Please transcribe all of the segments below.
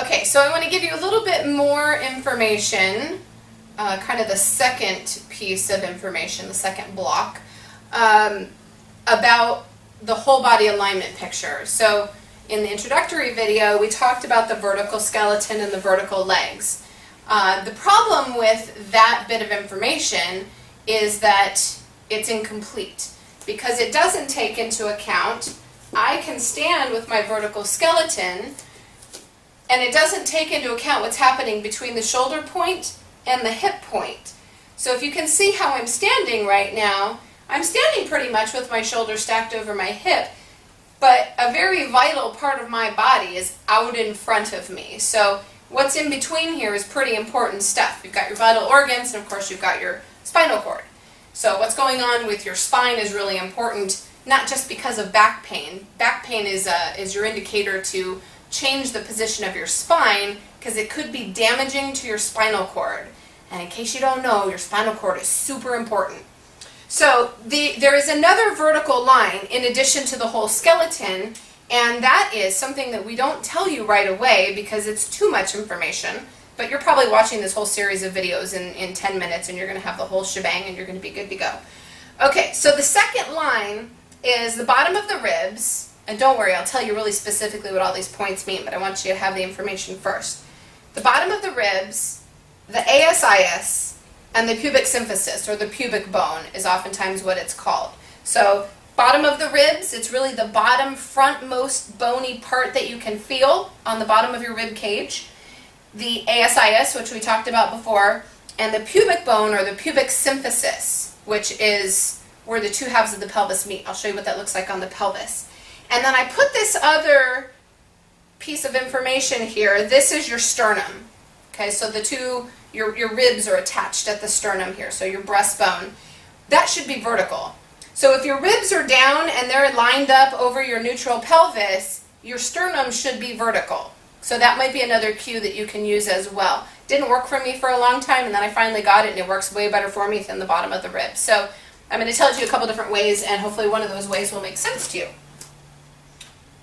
Okay, so I want to give you a little bit more information, kind of the second piece of information, the second block, about the whole body alignment picture. So in the introductory video, we talked about the vertical skeleton and the vertical legs. The problem with that bit of information is that it's incomplete because it doesn't take into account, I can stand with my vertical skeleton, and it doesn't take into account what's happening between the shoulder point and the hip point. So if you can see how I'm standing right now, I'm standing pretty much with my shoulder stacked over my hip, but a very vital part of my body is out in front of me. So what's in between here is pretty important stuff. You've got your vital organs, and of course you've got your spinal cord. So what's going on with your spine is really important, not just because of back pain. Back pain is your indicator to change the position of your spine because it could be damaging to your spinal cord. And in case you don't know, your spinal cord is super important. So there is another vertical line in addition to the whole skeleton, and that is something that we don't tell you right away because it's too much information. But you're probably watching this whole series of videos in 10 minutes and you're going to have the whole shebang and you're going to be good to go. Okay, so the second line is the bottom of the ribs. And don't worry, I'll tell you really specifically what all these points mean, but I want you to have the information first. The bottom of the ribs, the ASIS, and the pubic symphysis, or the pubic bone, is oftentimes what it's called. So, bottom of the ribs, it's really the bottom frontmost bony part that you can feel on the bottom of your rib cage. The ASIS, which we talked about before, and the pubic bone, or the pubic symphysis, which is where the two halves of the pelvis meet. I'll show you what that looks like on the pelvis. And then I put this other piece of information here. This is your sternum. Okay, so the two, your ribs are attached at the sternum here, so your breastbone. That should be vertical. So if your ribs are down and they're lined up over your neutral pelvis, your sternum should be vertical. So that might be another cue that you can use as well. Didn't work for me for a long time, and then I finally got it, and it works way better for me than the bottom of the ribs. So I'm going to tell you a couple different ways, and hopefully one of those ways will make sense to you.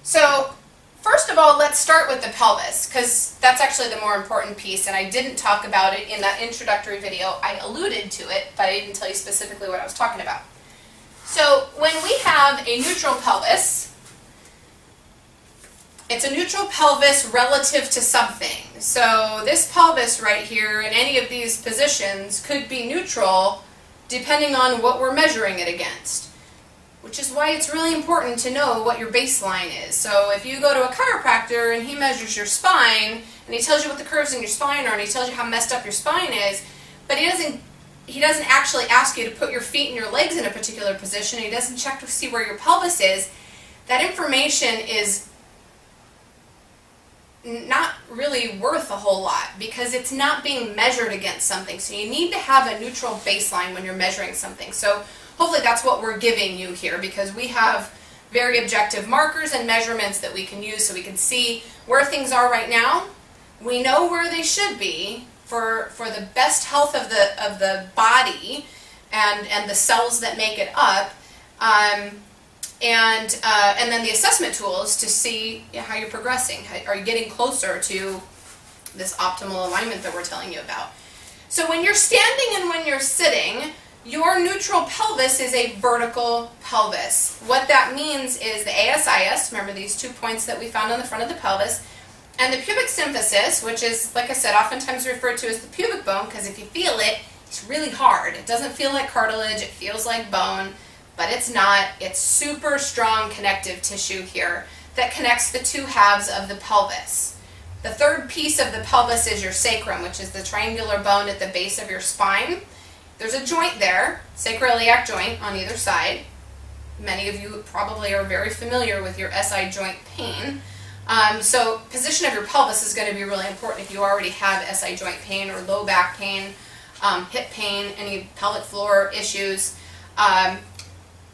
So, first of all, let's start with the pelvis, because that's actually the more important piece, and I didn't talk about it in that introductory video. I alluded to it, but I didn't tell you specifically what I was talking about. So, when we have a neutral pelvis, it's a neutral pelvis relative to something. So, this pelvis right here, in any of these positions, could be neutral depending on what we're measuring it against. Which is why it's really important to know what your baseline is. So if you go to a chiropractor and he measures your spine, and he tells you what the curves in your spine are, and he tells you how messed up your spine is, but he doesn't actually ask you to put your feet and your legs in a particular position, he doesn't check to see where your pelvis is, that information is not really worth a whole lot because it's not being measured against something. So you need to have a neutral baseline when you're measuring something. So hopefully that's what we're giving you here, because we have very objective markers and measurements that we can use so we can see where things are right now. We know where they should be for the best health of the body and the cells that make it up, and then the assessment tools to see how you're progressing. Are you getting closer to this optimal alignment that we're telling you about? So when you're standing and when you're sitting, your neutral pelvis is a vertical pelvis. What that means is the ASIS, remember these 2 points that we found on the front of the pelvis, and the pubic symphysis, which is, like I said, oftentimes referred to as the pubic bone, because if you feel it, it's really hard. It doesn't feel like cartilage, it feels like bone, but it's not. It's super strong connective tissue here that connects the two halves of the pelvis. The third piece of the pelvis is your sacrum, which is the triangular bone at the base of your spine. There's a joint there, sacroiliac joint on either side. Many of you probably are very familiar with your SI joint pain. So position of your pelvis is going to be really important if you already have SI joint pain or low back pain, hip pain, any pelvic floor issues.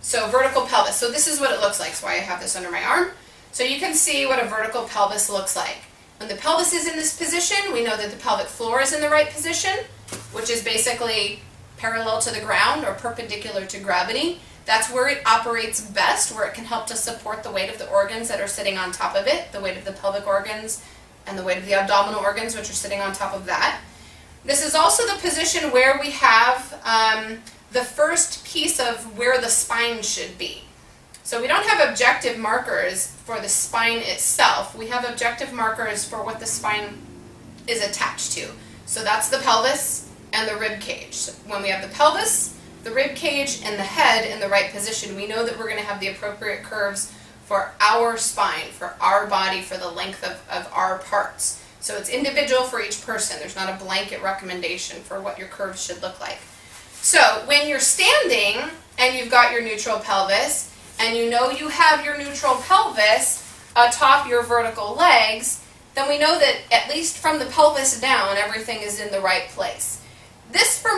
So vertical pelvis. So this is what it looks like. That's why I have this under my arm. So you can see what a vertical pelvis looks like. When the pelvis is in this position, we know that the pelvic floor is in the right position, which is basically parallel to the ground or perpendicular to gravity. That's where it operates best, where it can help to support the weight of the organs that are sitting on top of it, the weight of the pelvic organs, and the weight of the abdominal organs, which are sitting on top of that. This is also the position where we have the first piece of where the spine should be. So we don't have objective markers for the spine itself. We have objective markers for what the spine is attached to. So that's the pelvis and the rib cage. So when we have the pelvis, the rib cage, and the head in the right position, we know that we're going to have the appropriate curves for our spine, for our body, for the length of our parts. So it's individual for each person. There's not a blanket recommendation for what your curves should look like. So when you're standing and you've got your neutral pelvis, and you know you have your neutral pelvis atop your vertical legs, then we know that at least from the pelvis down, everything is in the right place. This, for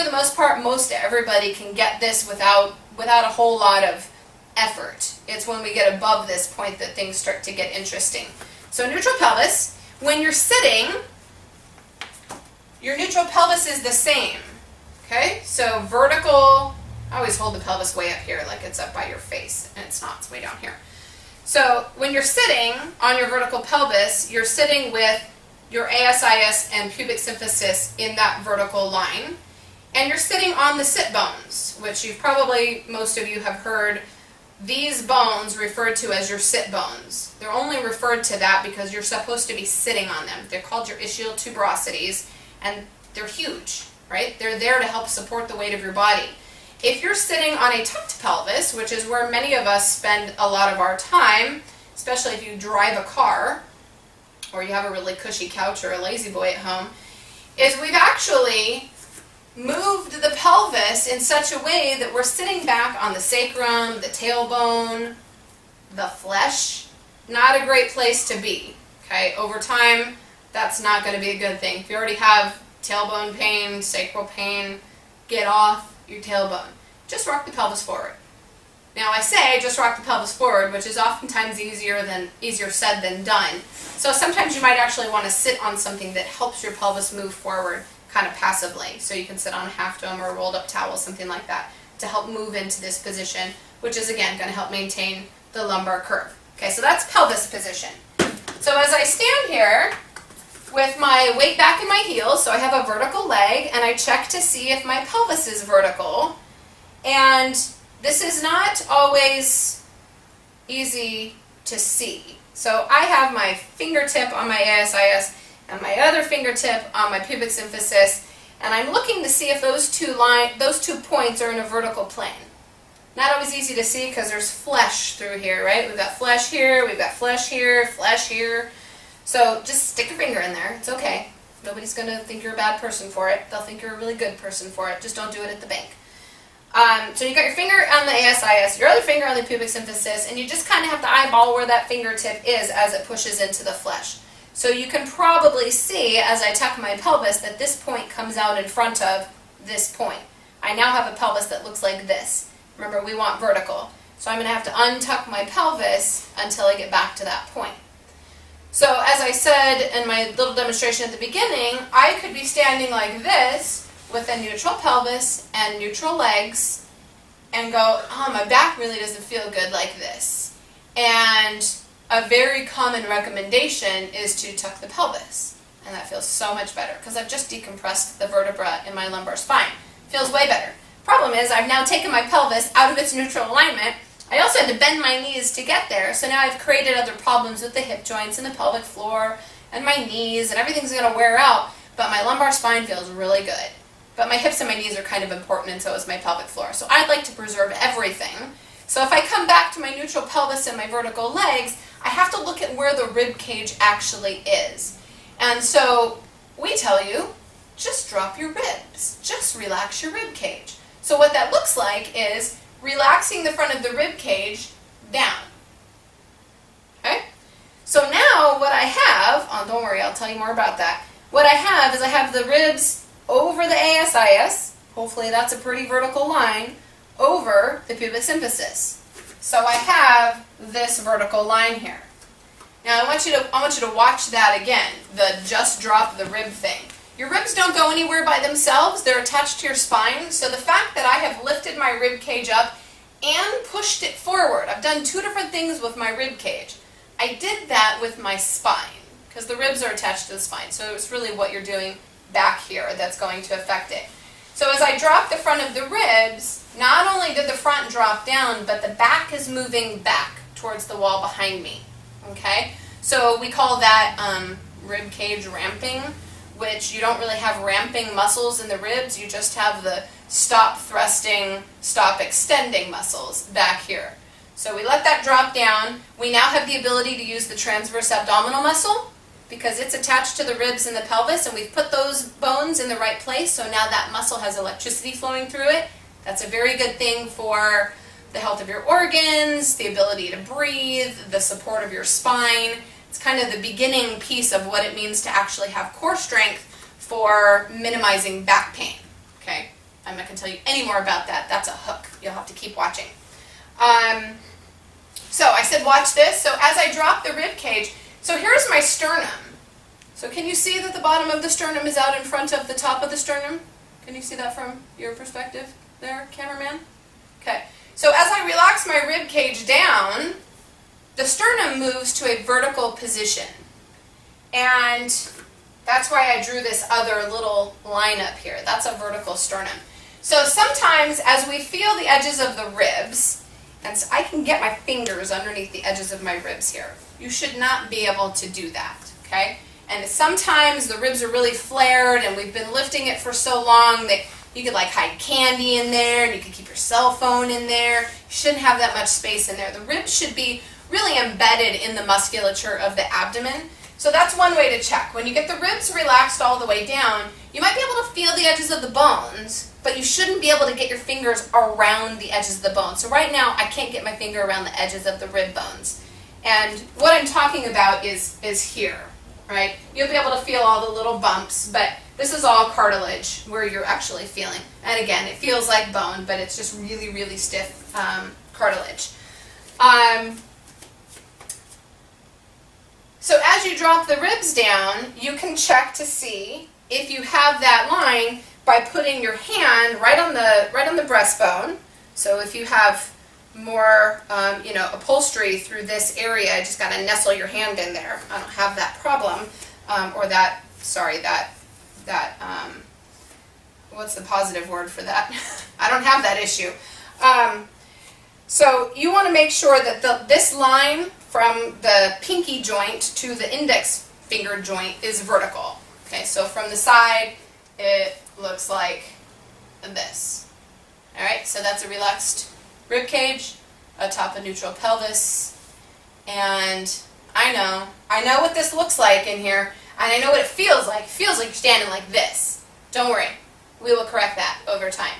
the most part, most everybody can get this without a whole lot of effort. It's when we get above this point that things start to get interesting. So neutral pelvis, when you're sitting, your neutral pelvis is the same. Okay, so vertical, I always hold the pelvis way up here like it's up by your face, and it's not, it's way down here. So when you're sitting on your vertical pelvis, you're sitting with your ASIS and pubic symphysis in that vertical line, and you're sitting on the sit bones, which most of you have heard these bones referred to as your sit bones. They're only referred to that because you're supposed to be sitting on them. They're called your ischial tuberosities, and they're huge, right? They're there to help support the weight of your body. If you're sitting on a tucked pelvis, which is where many of us spend a lot of our time, especially if you drive a car, or you have a really cushy couch or a lazy boy at home, is we've actually moved the pelvis in such a way that we're sitting back on the sacrum, the tailbone, the flesh. Not a great place to be. Okay, over time, that's not going to be a good thing. If you already have tailbone pain, sacral pain, get off your tailbone. Just rock the pelvis forward. Now I say just rock the pelvis forward, which is oftentimes easier said than done. So sometimes you might actually want to sit on something that helps your pelvis move forward kind of passively. So you can sit on a half dome or a rolled up towel, something like that, to help move into this position, which is again going to help maintain the lumbar curve. Okay, so that's pelvis position. So as I stand here with my weight back in my heels, so I have a vertical leg, and I check to see if my pelvis is vertical. And this is not always easy to see. So I have my fingertip on my ASIS and my other fingertip on my pubic symphysis, and I'm looking to see if those two points are in a vertical plane. Not always easy to see because there's flesh through here, right? We've got flesh here, we've got flesh here, flesh here. So just stick your finger in there. It's okay. Nobody's going to think you're a bad person for it. They'll think you're a really good person for it. Just don't do it at the bank. So you got your finger on the ASIS, your other finger on the pubic symphysis, and you just kind of have to eyeball where that fingertip is as it pushes into the flesh. So you can probably see, as I tuck my pelvis, that this point comes out in front of this point. I now have a pelvis that looks like this. Remember, we want vertical. So I'm going to have to untuck my pelvis until I get back to that point. So as I said in my little demonstration at the beginning, I could be standing like this with a neutral pelvis and neutral legs and go, oh, my back really doesn't feel good like this. And a very common recommendation is to tuck the pelvis. And that feels so much better because I've just decompressed the vertebra in my lumbar spine. Feels way better. Problem is, I've now taken my pelvis out of its neutral alignment. I also had to bend my knees to get there, so now I've created other problems with the hip joints and the pelvic floor and my knees, and everything's going to wear out, but my lumbar spine feels really good. But my hips and my knees are kind of important, and so is my pelvic floor. So I'd like to preserve everything. So if I come back to my neutral pelvis and my vertical legs, I have to look at where the rib cage actually is. And so we tell you, just drop your ribs. Just relax your rib cage. So what that looks like is relaxing the front of the rib cage down. Okay? So now what I have, oh, don't worry, I'll tell you more about that. What I have is I have the ribs over the ASIS, hopefully that's a pretty vertical line, over the pubic symphysis. So I have this vertical line here. Now I want you to watch that again, the just drop the rib thing. Your ribs don't go anywhere by themselves, they're attached to your spine, so the fact that I have lifted my rib cage up and pushed it forward, I've done two different things with my rib cage. I did that with my spine, because the ribs are attached to the spine. So it's really what you're doing back here that's going to affect it. So as I drop the front of the ribs, not only did the front drop down, but the back is moving back towards the wall behind me. Okay? So we call that rib cage ramping, which you don't really have ramping muscles in the ribs, you just have the stop thrusting, stop extending muscles back here. So we let that drop down. We now have the ability to use the transverse abdominal muscle because it's attached to the ribs and the pelvis, and we've put those bones in the right place, so now that muscle has electricity flowing through it. That's a very good thing for the health of your organs, the ability to breathe, the support of your spine. It's kind of the beginning piece of what it means to actually have core strength for minimizing back pain. Okay? I'm not going to tell you any more about that. That's a hook. You'll have to keep watching. So I said watch this. So as I drop the rib cage, so here's my sternum. So can you see that the bottom of the sternum is out in front of the top of the sternum? Can you see that from your perspective there, cameraman? Okay. So as I relax my rib cage down, the sternum moves to a vertical position. And that's why I drew this other little line up here. That's a vertical sternum. So sometimes as we feel the edges of the ribs, and so I can get my fingers underneath the edges of my ribs here. You should not be able to do that, okay? And sometimes the ribs are really flared and we've been lifting it for so long that you could like hide candy in there and you could keep your cell phone in there. You shouldn't have that much space in there. The ribs should be really embedded in the musculature of the abdomen. So that's one way to check. When you get the ribs relaxed all the way down, you might be able to feel the edges of the bones, but you shouldn't be able to get your fingers around the edges of the bones. So right now, I can't get my finger around the edges of the rib bones. And what I'm talking about is here, right? You'll be able to feel all the little bumps, but this is all cartilage where you're actually feeling. And again, it feels like bone, but it's just really, really stiff cartilage. So as you drop the ribs down, you can check to see if you have that line by putting your hand right on the breastbone. So if you have more upholstery through this area, just got to nestle your hand in there. I don't have that problem, what's the positive word for that? I don't have that issue. So you want to make sure that this line from the pinky joint to the index finger joint is vertical. Okay, so from the side, it looks like this. All right, so that's a relaxed rib cage atop a neutral pelvis. And I know what this looks like in here, and I know what it feels like. It feels like you're standing like this. Don't worry, we will correct that over time.